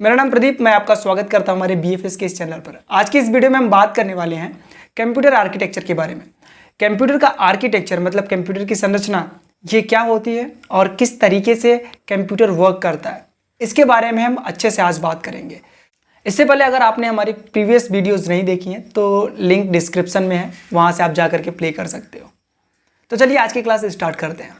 मेरा नाम प्रदीप, मैं आपका स्वागत करता हूं हमारे BFS के इस चैनल पर। आज की इस वीडियो में हम बात करने वाले हैं कंप्यूटर आर्किटेक्चर के बारे में। कंप्यूटर का आर्किटेक्चर मतलब कंप्यूटर की संरचना, ये क्या होती है और किस तरीके से कंप्यूटर वर्क करता है, इसके बारे में हम अच्छे से आज बात करेंगे। इससे पहले अगर आपने हमारी प्रीवियस वीडियोज़ नहीं देखी हैं तो लिंक डिस्क्रिप्शन में है, वहाँ से आप जा करके प्ले कर सकते हो। तो चलिए आज की क्लास स्टार्ट करते हैं।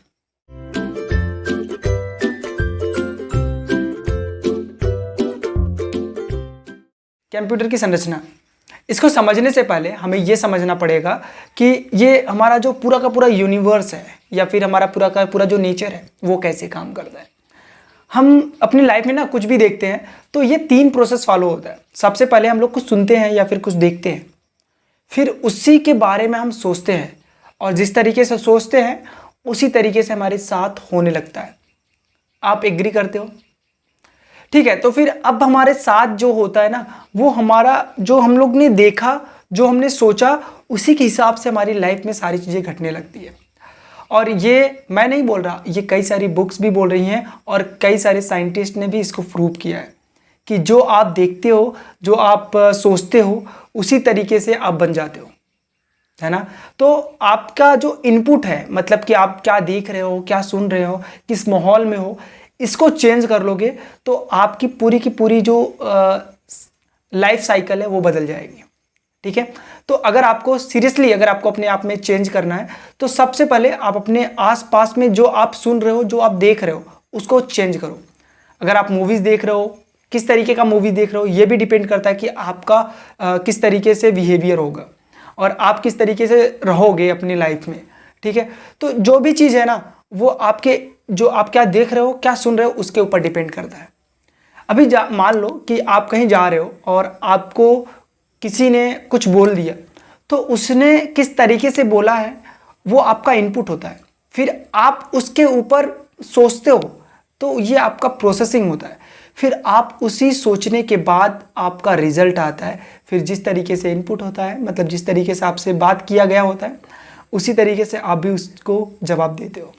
कंप्यूटर की संरचना, इसको समझने से पहले हमें यह समझना पड़ेगा कि ये हमारा जो पूरा का पूरा यूनिवर्स है या फिर हमारा पूरा का पूरा जो नेचर है वो कैसे काम करता है। हम अपनी लाइफ में ना कुछ भी देखते हैं तो ये 3 प्रोसेस फॉलो होता है। सबसे पहले हम लोग कुछ सुनते हैं या फिर कुछ देखते हैं, फिर उसी के बारे में हम सोचते हैं और जिस तरीके से सोचते हैं उसी तरीके से हमारे साथ होने लगता है। आप एग्री करते हो? ठीक है, तो फिर अब हमारे साथ जो होता है ना, वो हमारा जो हम लोग ने देखा, जो हमने सोचा, उसी के हिसाब से हमारी लाइफ में सारी चीज़ें घटने लगती है। और ये मैं नहीं बोल रहा, ये कई सारी बुक्स भी बोल रही हैं और कई सारे साइंटिस्ट ने भी इसको प्रूव किया है कि जो आप देखते हो, जो आप सोचते हो, उसी तरीके से आप बन जाते हो, है ना। तो आपका जो इनपुट है, मतलब कि आप क्या देख रहे हो, क्या सुन रहे हो, किस माहौल में हो, इसको चेंज कर लोगे तो आपकी पूरी की पूरी जो लाइफ साइकिल है वो बदल जाएगी। ठीक है, तो अगर आपको सीरियसली अगर आपको अपने आप में चेंज करना है तो सबसे पहले आप अपने आसपास में जो आप सुन रहे हो, जो आप देख रहे हो, उसको चेंज करो। अगर आप मूवीज़ देख रहे हो, किस तरीके का मूवी देख रहे हो ये भी डिपेंड करता है कि आपका किस तरीके से बिहेवियर होगा और आप किस तरीके से रहोगे अपनी लाइफ में। ठीक है, तो जो भी चीज़ है ना, वो आपके जो आप क्या देख रहे हो, क्या सुन रहे हो, उसके ऊपर डिपेंड करता है। अभी मान लो कि आप कहीं जा रहे हो और आपको किसी ने कुछ बोल दिया, तो उसने किस तरीके से बोला है वो आपका इनपुट होता है। फिर आप उसके ऊपर सोचते हो तो ये आपका प्रोसेसिंग होता है। फिर आप उसी सोचने के बाद आपका रिजल्ट आता है। फिर जिस तरीके से इनपुट होता है, मतलब जिस तरीके से आपसे बात किया गया होता है, उसी तरीके से आप भी उसको जवाब देते हो।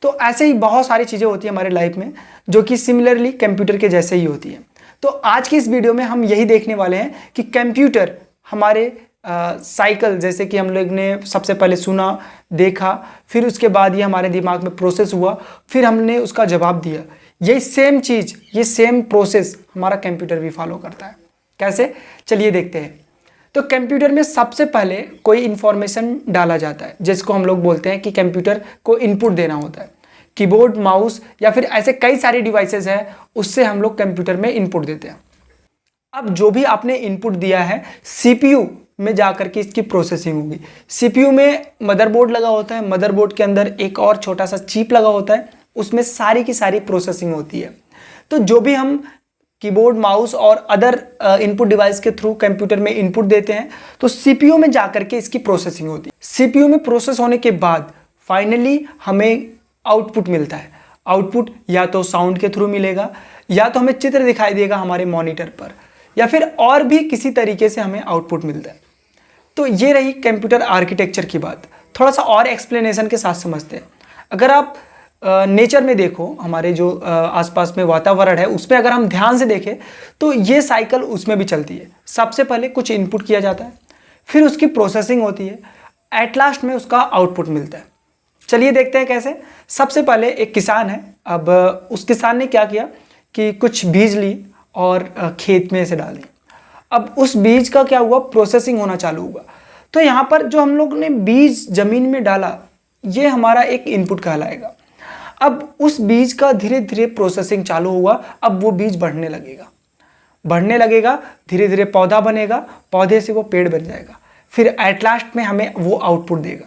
तो ऐसे ही बहुत सारी चीज़ें होती हैं हमारे लाइफ में जो कि सिमिलरली कंप्यूटर के जैसे ही होती हैं। तो आज की इस वीडियो में हम यही देखने वाले हैं कि कंप्यूटर हमारे साइकिल, जैसे कि हम लोग ने सबसे पहले सुना, देखा, फिर उसके बाद ये हमारे दिमाग में प्रोसेस हुआ, फिर हमने उसका जवाब दिया। यही सेम चीज़, ये सेम प्रोसेस हमारा कंप्यूटर भी फॉलो करता है। कैसे, चलिए देखते हैं। तो कंप्यूटर में सबसे पहले कोई इंफॉर्मेशन डाला जाता है जिसको हम लोग बोलते हैं कि कंप्यूटर को इनपुट देना होता है। कीबोर्ड, माउस या फिर ऐसे कई सारे डिवाइसेस हैं, उससे हम लोग कंप्यूटर में इनपुट देते हैं। अब जो भी आपने इनपुट दिया है, CPU में जाकर के इसकी प्रोसेसिंग होगी। CPU में मदरबोर्ड लगा होता है, मदरबोर्ड के अंदर एक और छोटा सा चिप लगा होता है, उसमें सारी की सारी प्रोसेसिंग होती है। तो जो भी हम कीबोर्ड, माउस और अदर इनपुट डिवाइस के थ्रू कंप्यूटर में इनपुट देते हैं तो CPU में जाकर के इसकी प्रोसेसिंग होती है। CPU में प्रोसेस होने के बाद फाइनली हमें आउटपुट मिलता है। आउटपुट या तो साउंड के थ्रू मिलेगा, या तो हमें चित्र दिखाई देगा हमारे मॉनिटर पर, या फिर और भी किसी तरीके से हमें आउटपुट मिलता है। तो ये रही कंप्यूटर आर्किटेक्चर की बात। थोड़ा सा और एक्सप्लेनेशन के साथ समझते हैं। अगर आप नेचर में देखो, हमारे जो आसपास में वातावरण है उसमें अगर हम ध्यान से देखें तो ये साइकिल उसमें भी चलती है। सबसे पहले कुछ इनपुट किया जाता है, फिर उसकी प्रोसेसिंग होती है, एट लास्ट में उसका आउटपुट मिलता है। चलिए देखते हैं कैसे। सबसे पहले एक किसान है। अब उस किसान ने क्या किया कि कुछ बीज ली और खेत में से डाल दी। अब उस बीज का क्या हुआ, प्रोसेसिंग होना चालू हुआ। तो यहाँ पर जो हम लोग ने बीज जमीन में डाला, ये हमारा एक इनपुट कहलाएगा। अब उस बीज का धीरे धीरे प्रोसेसिंग चालू हुआ। अब वो बीज बढ़ने लगेगा, धीरे धीरे पौधा बनेगा, पौधे से वो पेड़ बन जाएगा, फिर एट लास्ट में हमें वो आउटपुट देगा।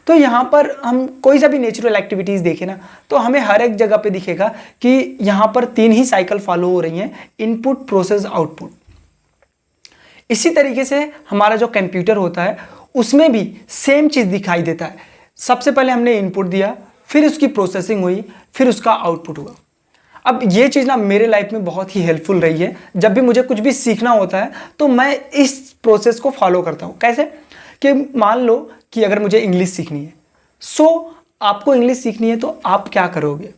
तो यहाँ पर हम कोई सा भी नेचुरल एक्टिविटीज़ देखें ना, तो हमें हर एक जगह पे दिखेगा कि यहाँ पर 3 ही साइकिल फॉलो हो रही हैं, इनपुट, प्रोसेस, आउटपुट। इसी तरीके से हमारा जो कंप्यूटर होता है उसमें भी सेम चीज़ दिखाई देता है। सबसे पहले हमने इनपुट दिया, फिर उसकी प्रोसेसिंग हुई, फिर उसका आउटपुट हुआ। अब ये चीज़ ना मेरे लाइफ में बहुत ही हेल्पफुल रही है। जब भी मुझे कुछ भी सीखना होता है तो मैं इस प्रोसेस को फॉलो करता हूँ। कैसे कि मान लो कि अगर मुझे इंग्लिश सीखनी है, आपको इंग्लिश सीखनी है तो आप क्या करोगे,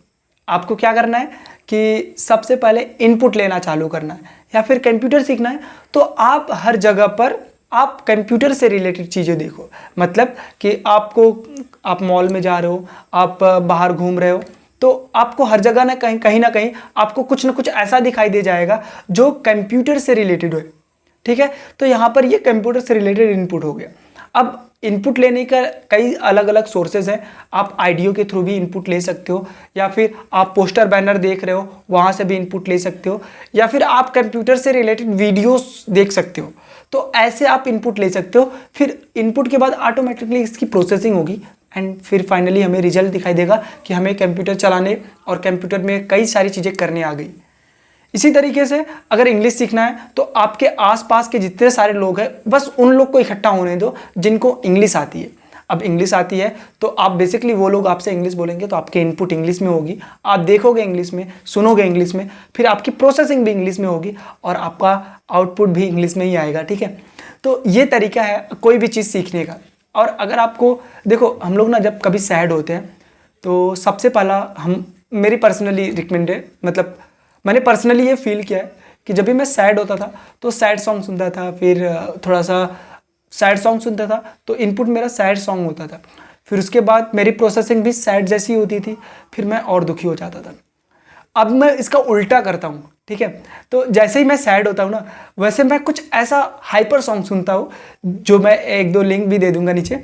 आपको क्या करना है कि सबसे पहले इनपुट लेना चालू करना है, या फिर कंप्यूटर सीखना है तो आप हर जगह पर आप कंप्यूटर से रिलेटेड चीज़ें देखो। मतलब कि आप मॉल में जा रहे हो, आप बाहर घूम रहे हो, तो आपको हर जगह ना कहीं आपको कुछ ना कुछ ऐसा दिखाई दे जाएगा जो कंप्यूटर से रिलेटेड हो। ठीक है, तो यहाँ पर ये कंप्यूटर से रिलेटेड इनपुट हो गया। अब इनपुट लेने का कई अलग अलग सोर्सेज हैं। आप आइडियो के थ्रू भी इनपुट ले सकते हो, या फिर आप पोस्टर बैनर देख रहे हो वहाँ से भी इनपुट ले सकते हो, या फिर आप कंप्यूटर से रिलेटेड वीडियोस देख सकते हो। तो ऐसे आप इनपुट ले सकते हो। फिर इनपुट के बाद ऑटोमेटिकली इसकी प्रोसेसिंग होगी एंड फिर फाइनली हमें रिजल्ट दिखाई देगा कि हमें कंप्यूटर चलाने और कंप्यूटर में कई सारी चीज़ें करने आ गई। इसी तरीके से अगर इंग्लिश सीखना है तो आपके आसपास के जितने सारे लोग हैं बस उन लोग को इकट्ठा होने दो जिनको इंग्लिश आती है। अब इंग्लिश आती है तो आप बेसिकली वो लोग आपसे इंग्लिश बोलेंगे तो आपके इनपुट इंग्लिश में होगी, आप देखोगे इंग्लिश में, सुनोगे इंग्लिश में, फिर आपकी प्रोसेसिंग भी इंग्लिश में होगी और आपका आउटपुट भी इंग्लिश में ही आएगा। ठीक है, तो ये तरीका है कोई भी चीज़ सीखने का। और अगर आपको देखो, हम लोग ना जब कभी सैड होते हैं तो सबसे पहला मेरी पर्सनली रिकमेंड है, मतलब मैंने पर्सनली ये फील किया है कि जब भी मैं सैड होता था तो सैड सॉन्ग सुनता था, फिर थोड़ा सा सैड सॉन्ग सुनता था तो इनपुट मेरा सैड सॉन्ग होता था, फिर उसके बाद मेरी प्रोसेसिंग भी सैड जैसी होती थी, फिर मैं और दुखी हो जाता था। अब मैं इसका उल्टा करता हूँ। ठीक है, तो जैसे ही मैं सैड होता हूँ ना, वैसे मैं कुछ ऐसा हाइपर सॉन्ग सुनता हूँ, जो मैं एक दो लिंक भी दे दूंगा नीचे।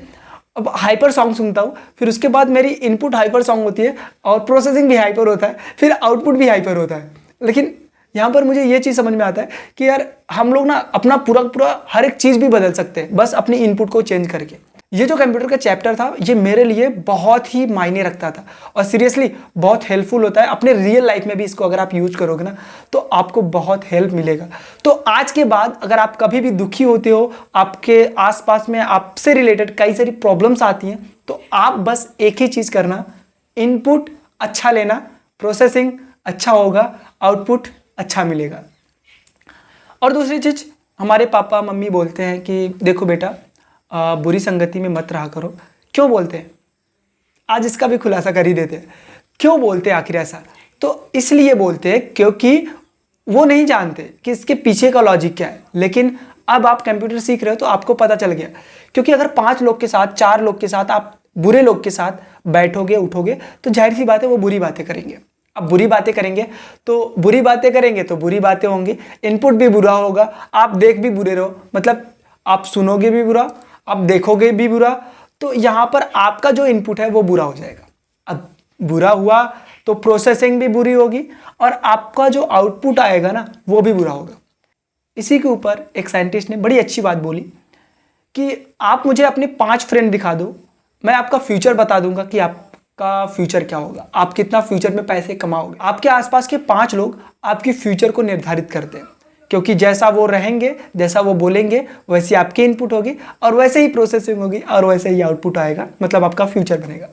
अब हाइपर सॉन्ग सुनता हूँ, फिर उसके बाद मेरी इनपुट हाइपर सॉन्ग होती है और प्रोसेसिंग भी हाइपर होता है, फिर आउटपुट भी हाइपर होता है। लेकिन यहाँ पर मुझे ये चीज़ समझ में आता है कि यार हम लोग ना अपना पूरा हर एक चीज़ भी बदल सकते हैं बस अपनी इनपुट को चेंज करके। ये जो कंप्यूटर का चैप्टर था ये मेरे लिए बहुत ही मायने रखता था और सीरियसली बहुत हेल्पफुल होता है। अपने रियल लाइफ में भी इसको अगर आप यूज करोगे ना तो आपको बहुत हेल्प मिलेगा। तो आज के बाद अगर आप कभी भी दुखी होते हो, आपके आसपास में आपसे रिलेटेड कई सारी प्रॉब्लम्स आती हैं, तो आप बस एक ही चीज़ करना, इनपुट अच्छा लेना, प्रोसेसिंग अच्छा होगा, आउटपुट अच्छा मिलेगा। और दूसरी चीज़, हमारे पापा मम्मी बोलते हैं कि देखो बेटा बुरी संगति में मत रहा करो। क्यों बोलते हैं? आज इसका भी खुलासा कर ही देते हैं। क्यों बोलते हैं आखिर ऐसा? तो इसलिए बोलते हैं क्योंकि वो नहीं जानते कि इसके पीछे का लॉजिक क्या है। लेकिन अब आप कंप्यूटर सीख रहे हो तो आपको पता चल गया। क्योंकि अगर 5 लोग के साथ, 4 लोग के साथ, आप बुरे लोग के साथ बैठोगे उठोगे तो जाहिर सी बात है वो बुरी बातें करेंगे। अब बुरी बातें करेंगे तो बुरी बातें होंगी, इनपुट भी बुरा होगा, आप देख भी बुरे रहो, मतलब आप सुनोगे भी बुरा, आप देखोगे भी बुरा, तो यहाँ पर आपका जो इनपुट है वो बुरा हो जाएगा। अब बुरा हुआ तो प्रोसेसिंग भी बुरी होगी और आपका जो आउटपुट आएगा ना वो भी बुरा होगा। इसी के ऊपर एक साइंटिस्ट ने बड़ी अच्छी बात बोली कि आप मुझे अपने 5 फ्रेंड दिखा दो, मैं आपका फ्यूचर बता दूंगा कि आपका फ्यूचर क्या होगा, आप कितना फ्यूचर में पैसे कमाओगे। आपके आसपास के 5 लोग आपके फ्यूचर को निर्धारित करते हैं, क्योंकि जैसा वो रहेंगे, जैसा वो बोलेंगे, वैसी आपकी इनपुट होगी और वैसे ही प्रोसेसिंग होगी और वैसे ही आउटपुट आएगा, मतलब आपका फ्यूचर बनेगा।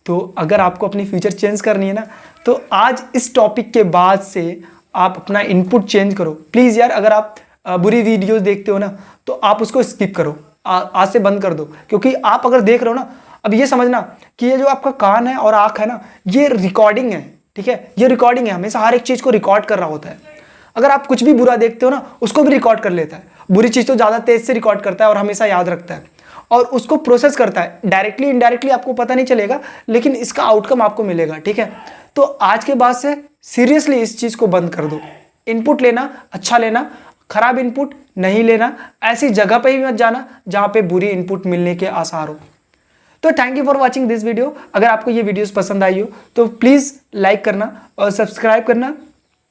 तो अगर आपको अपनी फ्यूचर चेंज करनी है ना, तो आज इस टॉपिक के बाद से आप अपना इनपुट चेंज करो प्लीज़ यार। अगर आप बुरी वीडियोस देखते हो ना तो आप उसको स्किप करो, आज से बंद कर दो। क्योंकि आप अगर देख रहे हो ना, अब ये समझना कि ये जो आपका कान है और आँख है ना, ये रिकॉर्डिंग है। ठीक है, ये रिकॉर्डिंग है, हमेशा हर एक चीज़ को रिकॉर्ड कर रहा होता है। अगर आप कुछ भी बुरा देखते हो ना, उसको भी रिकॉर्ड कर लेता है। बुरी चीज़ तो ज़्यादा तेज से रिकॉर्ड करता है और हमेशा याद रखता है और उसको प्रोसेस करता है। डायरेक्टली इनडायरेक्टली आपको पता नहीं चलेगा, लेकिन इसका आउटकम आपको मिलेगा। ठीक है, तो आज के बाद से सीरियसली इस चीज़ को बंद कर दो। इनपुट लेना अच्छा लेना, खराब इनपुट नहीं लेना, ऐसी जगह पे ही मत जाना जहाँ पे बुरी इनपुट मिलने के आसार हो। तो thank you for watching this video. अगर आपको ये वीडियोस पसंद आई हो तो प्लीज़ लाइक करना और सब्सक्राइब करना,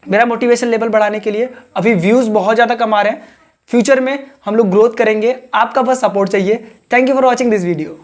मेरा मोटिवेशन लेवल बढ़ाने के लिए। अभी व्यूज़ बहुत ज़्यादा कमा रहे हैं, फ्यूचर में हम लोग ग्रोथ करेंगे, आपका बस सपोर्ट चाहिए। Thank you for watching this video.